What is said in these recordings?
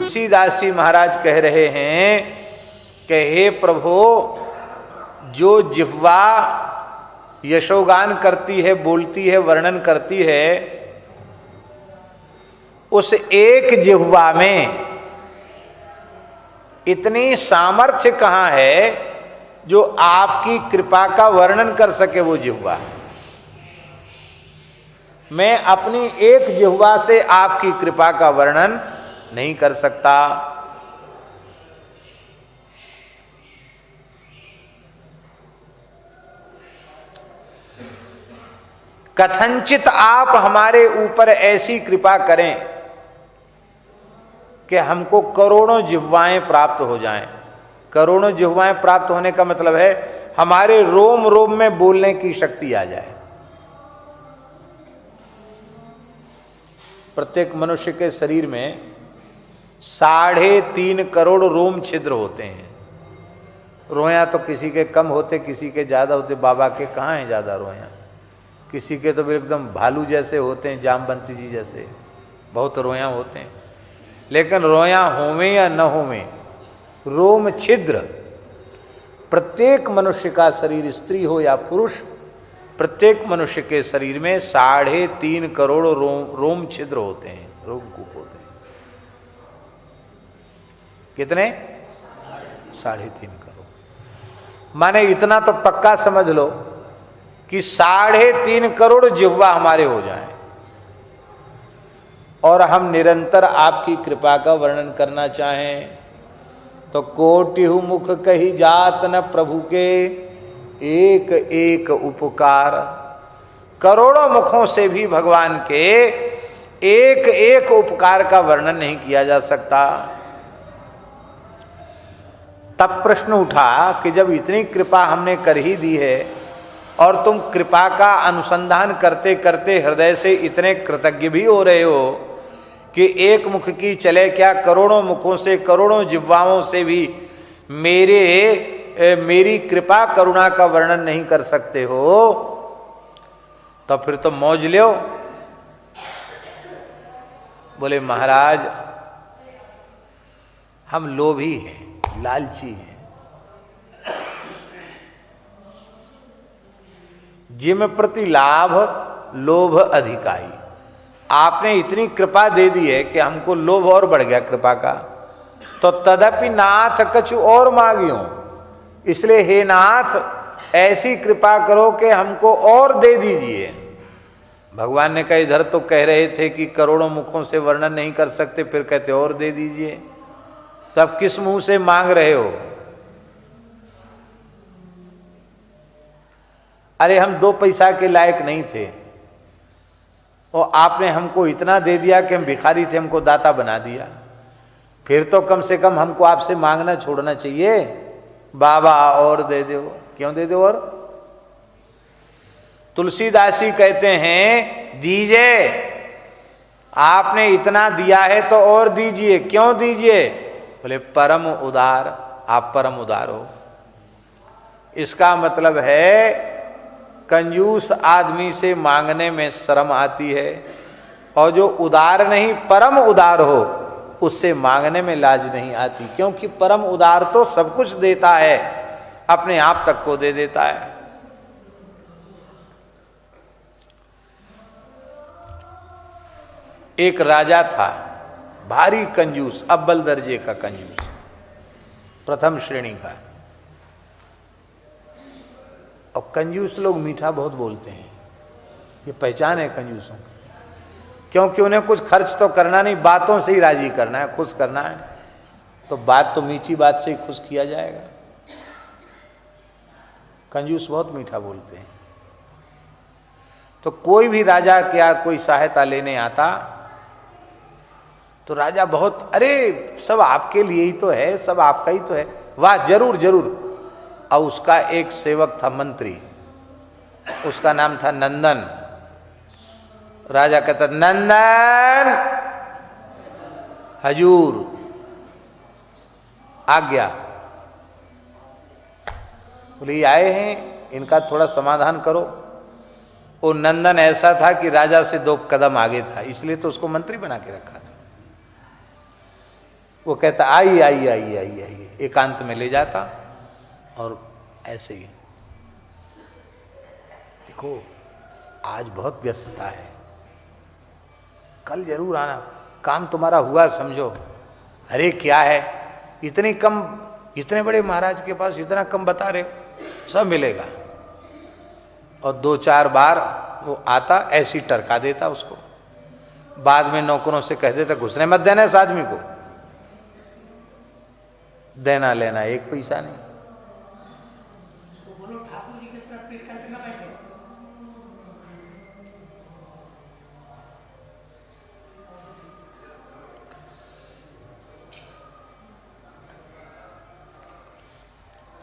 तुलसीदास जी महाराज कह रहे हैं कि हे प्रभु, जो जिह्वा यशोगान करती है, बोलती है, वर्णन करती है, उस एक जिह्वा में इतनी सामर्थ्य कहाँ है जो आपकी कृपा का वर्णन कर सके वो जिह्वा। मैं अपनी एक जिह्वा से आपकी कृपा का वर्णन नहीं कर सकता। कथनचित आप हमारे ऊपर ऐसी कृपा करें कि हमको करोड़ों जिह्वाएं प्राप्त हो जाएं। करोड़ों जिह्वाएं प्राप्त होने का मतलब है हमारे रोम रोम में बोलने की शक्ति आ जाए। प्रत्येक मनुष्य के शरीर में 3.5 करोड़ रोम छिद्र होते हैं। रोया तो किसी के कम होते, किसी के ज्यादा होते। बाबा के कहाँ हैं ज्यादा रोया? किसी के तो एकदम भालू जैसे होते हैं, जामवंती जी जैसे, बहुत रोया होते हैं। लेकिन रोया होवे या न होवे, रोम छिद्र प्रत्येक मनुष्य का शरीर, स्त्री हो या पुरुष, प्रत्येक मनुष्य के शरीर में 3.5 करोड़ रोम छिद्र होते हैं, रोमकूप होते हैं। कितने? 3.5 करोड़। माने इतना तो पक्का समझ लो कि 3.5 करोड़ जिह्वा हमारे हो जाएं और हम निरंतर आपकी कृपा का वर्णन करना चाहें तो कोटिहु मुख कही जात न प्रभु के एक एक उपकार। करोड़ों मुखों से भी भगवान के एक एक उपकार का वर्णन नहीं किया जा सकता। तब प्रश्न उठा कि जब इतनी कृपा हमने कर ही दी है और तुम कृपा का अनुसंधान करते करते हृदय से इतने कृतज्ञ भी हो रहे हो कि एक मुख की चले क्या, करोड़ों मुखों से, करोड़ों जिह्वाओं से भी मेरी कृपा करुणा का वर्णन नहीं कर सकते हो, तो फिर तो मौज लो। बोले महाराज हम लोभी हैं, लालची हैं। जिम प्रति लाभ लोभ अधिकाई। आपने इतनी कृपा दे दी है कि हमको लोभ और बढ़ गया कृपा का, तो तदपि नाथ कछु और मांगियो, इसलिए हे नाथ ऐसी कृपा करो कि हमको और दे दीजिए। भगवान ने कहा इधर तो कह रहे थे कि करोड़ों मुखों से वर्णन नहीं कर सकते, फिर कहते और दे दीजिए, तब किस मुंह से मांग रहे हो? अरे हम 2 पैसा के लायक नहीं थे और आपने हमको इतना दे दिया कि हम भिखारी थे, हमको दाता बना दिया। फिर तो कम से कम हमको आपसे मांगना छोड़ना चाहिए। बाबा और दे दो। क्यों दे दो? और तुलसीदास जी कहते हैं दीजिए, आपने इतना दिया है तो और दीजिए। क्यों दीजिए? बोले परम उदार, आप परम उदार हो। इसका मतलब है कंजूस आदमी से मांगने में शर्म आती है और जो उदार नहीं परम उदार हो उससे मांगने में लाज नहीं आती, क्योंकि परम उदार तो सब कुछ देता है, अपने आप तक को दे देता है। एक राजा था, भारी कंजूस, अव्वल दर्जे का कंजूस, प्रथम श्रेणी का। और कंजूस लोग मीठा बहुत बोलते हैं, ये पहचान है कंजूसों की, क्योंकि उन्हें कुछ खर्च तो करना नहीं, बातों से ही राजी करना है, खुश करना है, तो बात तो मीठी बात से ही खुश किया जाएगा। कंजूस बहुत मीठा बोलते हैं। तो कोई भी राजा क्या कोई सहायता लेने आता तो राजा बहुत, अरे सब आपके लिए ही तो है, सब आपका ही तो है, वाह जरूर जरूर। और उसका एक सेवक था मंत्री, उसका नाम था नंदन। राजा कहता नंदन हजूर आज्ञा। बोले ये आए हैं, इनका थोड़ा समाधान करो। वो नंदन ऐसा था कि राजा से 2 कदम आगे था, इसलिए तो उसको मंत्री बना के रखा था। वो कहता आइए आइए आइए आइए आइए, एकांत में ले जाता और ऐसे ही, देखो आज बहुत व्यस्तता है, कल जरूर आना, काम तुम्हारा हुआ समझो। अरे क्या है, इतनी कम, इतने बड़े महाराज के पास इतना कम बता रहे, सब मिलेगा। और 2-4 बार वो आता, ऐसी टरका देता उसको। बाद में नौकरों से कह देता घुसने मत देना इस आदमी को, देना लेना 1 पैसा नहीं।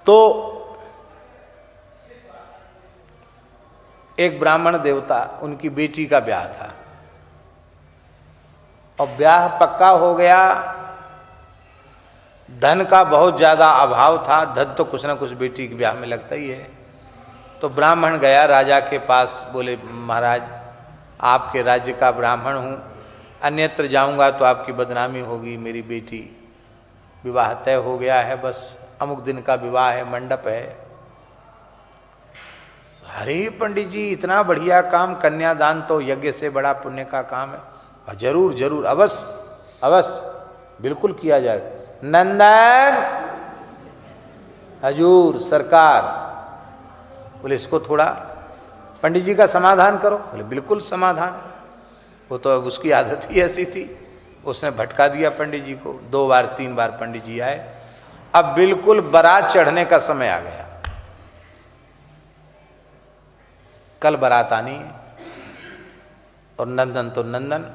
तो एक ब्राह्मण देवता, उनकी बेटी का ब्याह था और ब्याह पक्का हो गया। धन का बहुत ज़्यादा अभाव था, धन तो कुछ ना कुछ बेटी के ब्याह में लगता ही है। तो ब्राह्मण गया राजा के पास, बोले महाराज आपके राज्य का ब्राह्मण हूँ, अन्यत्र जाऊँगा तो आपकी बदनामी होगी, मेरी बेटी विवाह तय हो गया है, बस अमुक दिन का विवाह है, मंडप है। अरे पंडित जी इतना बढ़िया काम, कन्यादान तो यज्ञ से बड़ा पुण्य का काम है। जरूर जरूर, अवश्य अवश्य, बिल्कुल किया जाए। नंदन हजूर सरकार। बोले इसको थोड़ा पंडित जी का समाधान करो। बोले बिल्कुल समाधान। वो तो अब उसकी आदत ही ऐसी थी, उसने भटका दिया पंडित जी को। 2 बार 3 बार पंडित जी आए। अब बिल्कुल बारात चढ़ने का समय आ गया, कल बारात आनी है। और नंदन तो नंदन,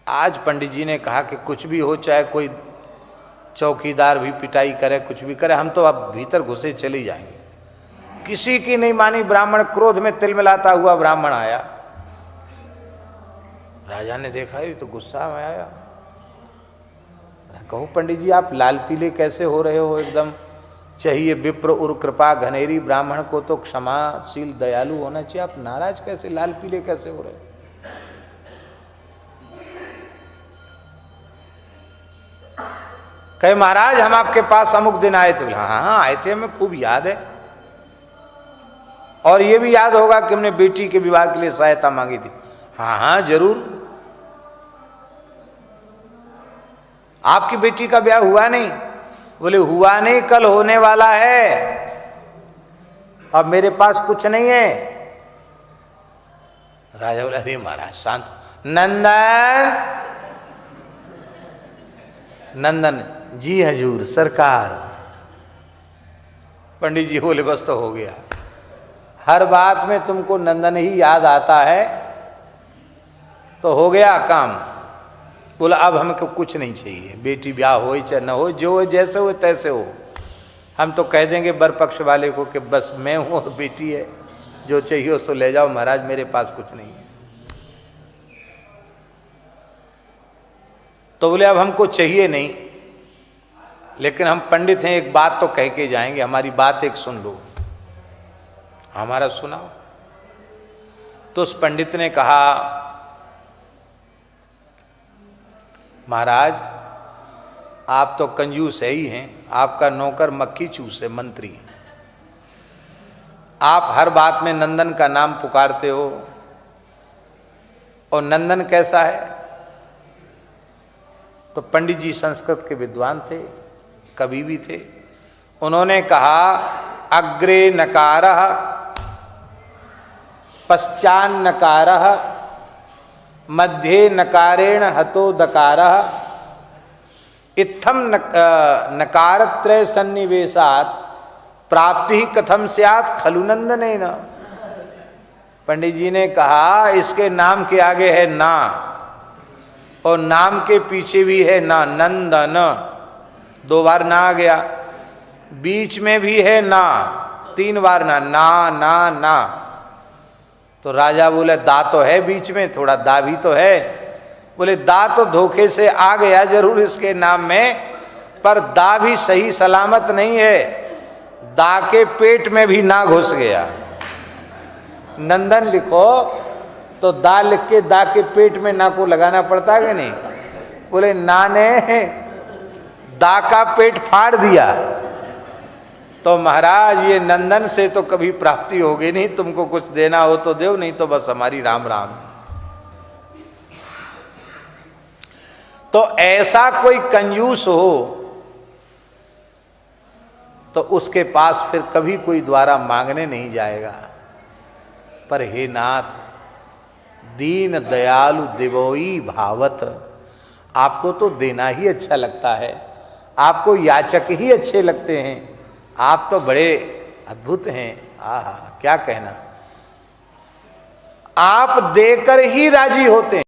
आज पंडित जी ने कहा कि कुछ भी हो, चाहे कोई चौकीदार भी पिटाई करे, कुछ भी करे, हम तो अब भीतर घुसे चले जाएंगे। किसी की नहीं मानी। ब्राह्मण क्रोध में तिलमिलाता हुआ ब्राह्मण आया। राजा ने देखा ये तो गुस्सा में आया। कहो पंडित जी आप लाल पीले कैसे हो रहे हो, एकदम चाहिए विप्र उर कृपा घनेरी, ब्राह्मण को तो क्षमाशील दयालु होना चाहिए, आप नाराज कैसे, लाल पीले कैसे हो रहे हो? कहे महाराज हम आपके पास अमुक दिन आए थे। हाँ हाँ आए थे, हमें खूब याद है, और ये भी याद होगा कि हमने बेटी के विवाह के लिए सहायता मांगी थी। हाँ हाँ जरूर। आपकी बेटी का ब्याह हुआ नहीं? बोले हुआ नहीं, कल होने वाला है, अब मेरे पास कुछ नहीं है। राजा बोला अरे महाराज शांत। नंदन नंदन जी हजूर सरकार। पंडित जी बोले बस तो हो गया, हर बात में तुमको नंदन ही याद आता है तो हो गया काम। बोला अब हमको कुछ नहीं चाहिए, बेटी ब्याह हो चाहे न हो, जो हो जैसे हो तैसे हो। हम तो कह देंगे बर पक्ष वाले को कि बस मैं हूँ और बेटी है, जो चाहिए सो ले जाओ महाराज, मेरे पास कुछ नहीं है। तो बोले अब हमको चाहिए नहीं, लेकिन हम पंडित हैं, एक बात तो कह के जाएंगे, हमारी बात एक सुन लो। हमारा सुनाओ। तो उस पंडित ने कहा महाराज आप तो कंजूस है ही हैं, आपका नौकर मक्खी चूस है, मंत्री। आप हर बात में नंदन का नाम पुकारते हो, और नंदन कैसा है? तो पंडित जी संस्कृत के विद्वान थे, कवि भी थे। उन्होंने कहा अग्रे नकारः पश्चान् नकारः मध्ये नकारेण हतो दकारः इत्थम नकारत्रय सन्निवेशात् प्राप्ति कथम स्यात् खलु नंदनेन। पंडित जी ने कहा इसके नाम के आगे है ना, और नाम के पीछे भी है ना, नंदन, 2 बार ना आ गया, बीच में भी है ना, 3 बार ना, ना ना ना। तो राजा बोले दा तो है बीच में, थोड़ा दा भी तो है। बोले दा तो धोखे से आ गया जरूर इसके नाम में, पर दा भी सही सलामत नहीं है, दा के पेट में भी ना घुस गया। नंदन लिखो तो दा लिख के दा के पेट में ना को लगाना पड़ता है कि नहीं? बोले ना ने दा का पेट फाड़ दिया। तो महाराज ये नंदन से तो कभी प्राप्ति होगी नहीं, तुमको कुछ देना हो तो दो, नहीं तो बस हमारी राम राम। तो ऐसा कोई कंजूस हो तो उसके पास फिर कभी कोई द्वारा मांगने नहीं जाएगा। पर हे नाथ, दीन दयालु देवोई भावत, आपको तो देना ही अच्छा लगता है, आपको याचक ही अच्छे लगते हैं, आप तो बड़े अद्भुत हैं। आहा क्या कहना, आप देकर ही राजी होते हैं।